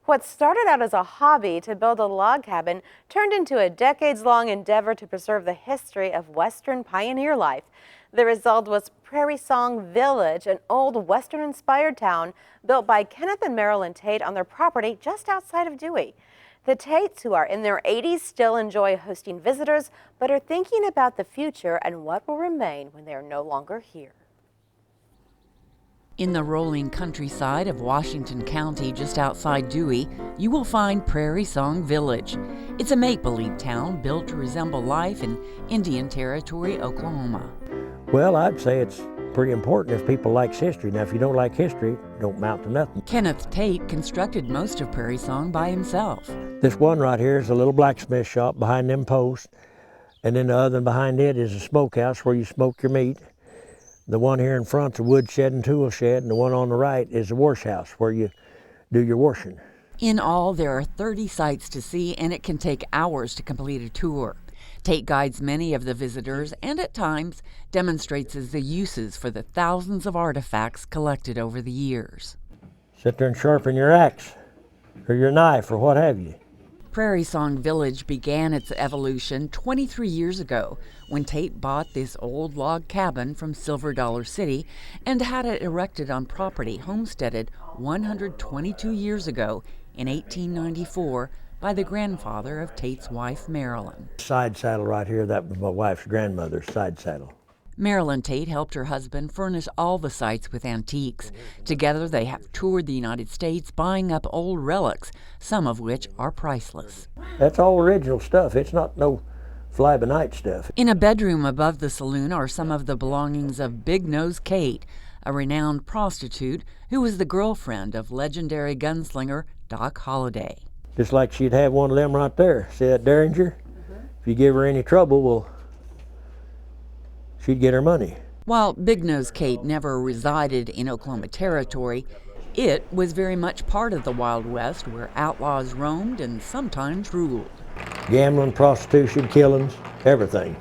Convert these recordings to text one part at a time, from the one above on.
What started out as a hobby to build a log cabin turned into a decades-long endeavor to preserve the history of Western pioneer life. The result was Prairie Song Village, an old Western-inspired town built by Kenneth and Marilyn Tate on their property just outside of Dewey. The Tates, who are in their 80s, still enjoy hosting visitors, but are thinking about the future and what will remain when they are no longer here. In the rolling countryside of Washington County, just outside Dewey, you will find Prairie Song Village. It's a make-believe town built to resemble life in Indian Territory, Oklahoma. Well, I'd say it's pretty important if people likes history. Now, if you don't like history, don't amount to nothing. Kenneth Tate constructed most of Prairie Song by himself. This one right here is a little blacksmith shop behind them posts, and then the other one behind it is a smokehouse where you smoke your meat. The one here in front's a wood shed and tool shed, and the one on the right is a wash house where you do your washing. In all, there are 30 sites to see, and it can take hours to complete a tour. Tate guides many of the visitors and at times demonstrates the uses for the thousands of artifacts collected over the years. Sit there and sharpen your axe or your knife or what have you. Prairie Song Village began its evolution 23 years ago when Tate bought this old log cabin from Silver Dollar City and had it erected on property homesteaded 122 years ago in 1894 by the grandfather of Tate's wife, Marilyn. Side saddle right here, that was my wife's grandmother's side saddle. Marilyn Tate helped her husband furnish all the sites with antiques. Together, they have toured the United States, buying up old relics, some of which are priceless. That's all original stuff. It's not no fly-by-night stuff. In a bedroom above the saloon are some of the belongings of Big Nose Kate, a renowned prostitute who was the girlfriend of legendary gunslinger Doc Holliday. Just like she'd have one of them right there. See that Derringer? If you give her any trouble, well, she'd get her money. While Big Nose Kate never resided in Oklahoma Territory, it was very much part of the Wild West where outlaws roamed and sometimes ruled. Gambling, prostitution, killings, everything.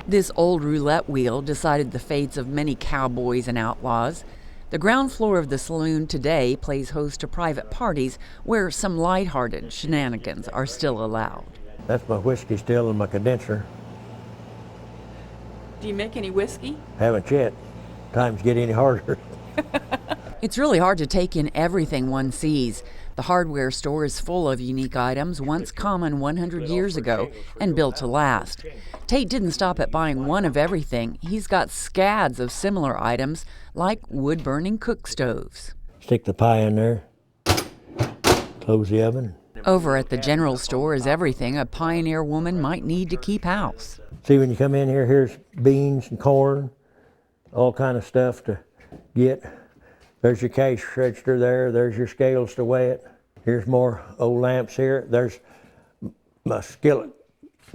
This old roulette wheel decided the fates of many cowboys and outlaws. The ground floor of the saloon today plays host to private parties where some lighthearted shenanigans are still allowed. That's my whiskey still in my condenser. Do you make any whiskey? Haven't yet. Times get any harder. It's really hard to take in everything one sees. The hardware store is full of unique items once common 100 years ago and built to last. Tate didn't stop at buying one of everything. He's got scads of similar items like wood-burning cook stoves. Stick the pie in there, close the oven. Over at the general store is everything a pioneer woman might need to keep house. See, when you come in here, here's beans and corn, all kind of stuff to get. There's your cash register there. There's your scales to weigh it. Here's more old lamps here. There's my skillet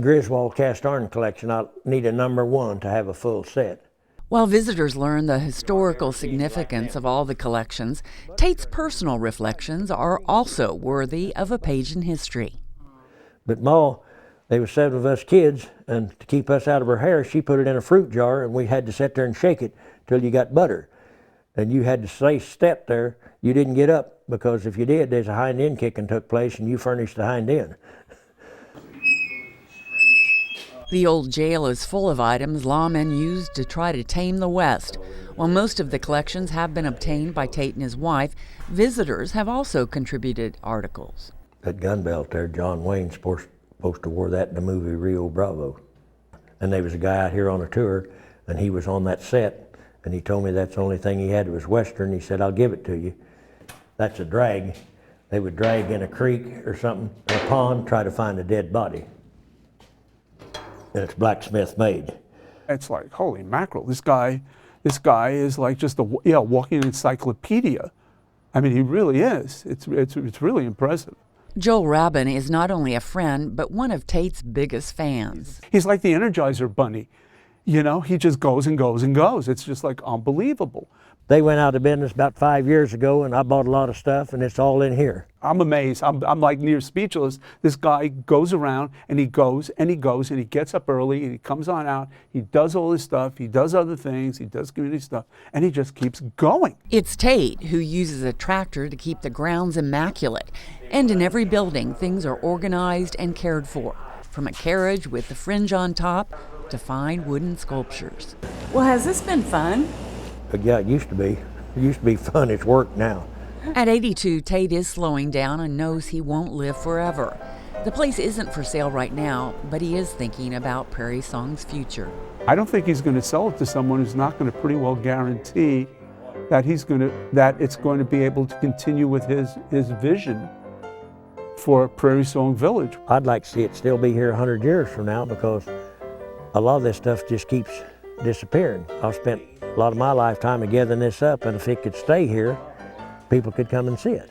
Griswold cast iron collection. I need a number 1 to have a full set. While visitors learn the historical significance of all the collections, Tate's personal reflections are also worthy of a page in history. But Ma, there was 7 of us kids, and to keep us out of her hair, she put it in a fruit jar, and we had to sit there and shake it till you got butter. And you had to step there. You didn't get up, because if you did, there's a hind end kicking took place, and you furnished the hind end. The old jail is full of items lawmen used to try to tame the West. While most of the collections have been obtained by Tate and his wife, visitors have also contributed articles. That gun belt there, John Wayne's supposed to wore that in the movie Rio Bravo. And there was a guy out here on a tour, and he was on that set, and he told me that's the only thing he had was Western. He said, I'll give it to you. That's a drag. They would drag in a creek or something, or a pond, try to find a dead body. And it's blacksmith made. It's like, holy mackerel, this guy is like just a walking encyclopedia. I mean, he really is. It's really impressive. Joel Rabin is not only a friend, but one of Tate's biggest fans. He's like the Energizer Bunny. You know, he just goes and goes and goes. It's just like unbelievable. They went out of business about 5 years ago, and I bought a lot of stuff, and it's all in here. I'm amazed. I'm like near speechless. This guy goes around and he goes and he goes and he gets up early and he comes on out. He does all his stuff. He does other things. He does community stuff, and he just keeps going. It's Tate who uses a tractor to keep the grounds immaculate. And in every building, things are organized and cared for, from a carriage with the fringe on top to fine wooden sculptures. Well, has this been fun? But yeah, it used to be. It used to be fun. It's work now. At 82, Tate is slowing down and knows he won't live forever. The place isn't for sale right now, but he is thinking about Prairie Song's future. I don't think he's going to sell it to someone who's not going to pretty well guarantee that it's going to be able to continue with his vision for Prairie Song Village. I'd like to see it still be here 100 years from now, because a lot of this stuff just keeps disappearing. I've spent a lot of my lifetime gathering this up, and if it could stay here, people could come and see it.